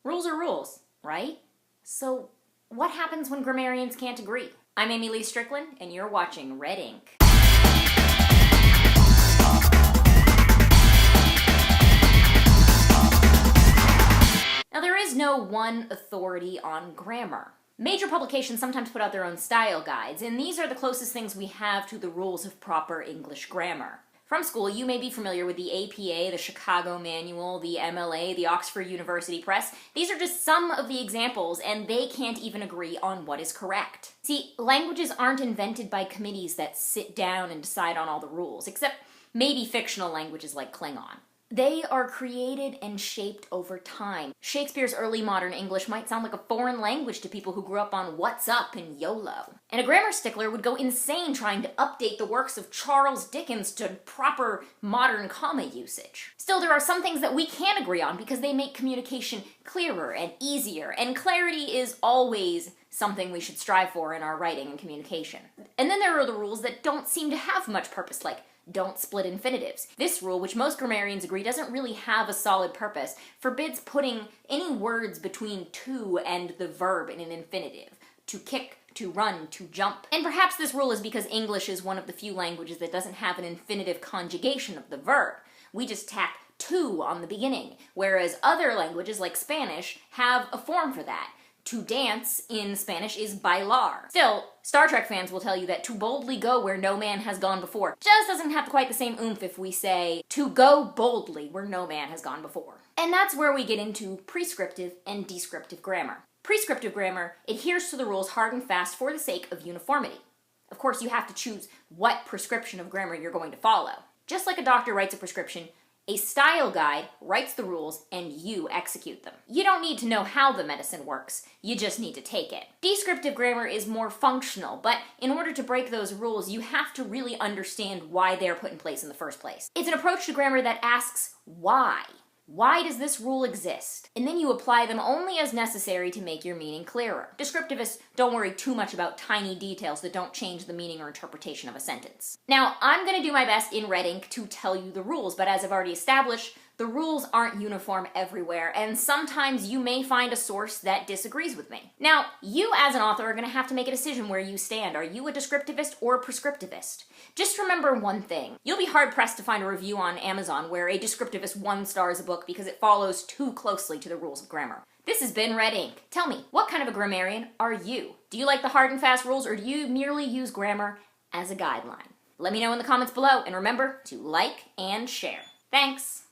Rules are rules, right? So what happens when grammarians can't agree? I'm Amy Lee Strickland, and you're watching Red Ink. Now, there is no one authority on grammar. Major publications sometimes put out their own style guides, and these are the closest things we have to the rules of proper English grammar. From school, you may be familiar with the APA, the Chicago Manual, the MLA, the Oxford University Press. These are just some of the examples, and they can't even agree on what is correct. See, languages aren't invented by committees that sit down and decide on all the rules, except maybe fictional languages like Klingon. They are created and shaped over time. Shakespeare's early modern English might sound like a foreign language to people who grew up on What's Up and YOLO. And a grammar stickler would go insane trying to update the works of Charles Dickens to proper modern comma usage. Still, there are some things that we can agree on because they make communication clearer and easier, and clarity is always something we should strive for in our writing and communication. And then there are the rules that don't seem to have much purpose, like don't split infinitives. This rule, which most grammarians agree doesn't really have a solid purpose, forbids putting any words between to and the verb in an infinitive. To kick, to run, to jump. And perhaps this rule is because English is one of the few languages that doesn't have an infinitive conjugation of the verb. We just tack to on the beginning, whereas other languages like Spanish have a form for that. To dance in Spanish is bailar. Still, Star Trek fans will tell you that to boldly go where no man has gone before just doesn't have quite the same oomph if we say to go boldly where no man has gone before. And that's where we get into prescriptive and descriptive grammar. Prescriptive grammar adheres to the rules hard and fast for the sake of uniformity. Of course, you have to choose what prescription of grammar you're going to follow. Just like a doctor writes a prescription, a style guide writes the rules and you execute them. You don't need to know how the medicine works, you just need to take it. Descriptive grammar is more functional, but in order to break those rules, you have to really understand why they're put in place in the first place. It's an approach to grammar that asks why. Why does this rule exist? And then you apply them only as necessary to make your meaning clearer. Descriptivists don't worry too much about tiny details that don't change the meaning or interpretation of a sentence. Now, I'm going to do my best in Red Ink to tell you the rules, but as I've already established, the rules aren't uniform everywhere, and sometimes you may find a source that disagrees with me. Now, you as an author are going to have to make a decision where you stand. Are you a descriptivist or a prescriptivist? Just remember one thing. You'll be hard-pressed to find a review on Amazon where a descriptivist 1-stars a book because it follows too closely to the rules of grammar. This has been Red Ink. Tell me, what kind of a grammarian are you? Do you like the hard and fast rules, or do you merely use grammar as a guideline? Let me know in the comments below, and remember to like and share. Thanks!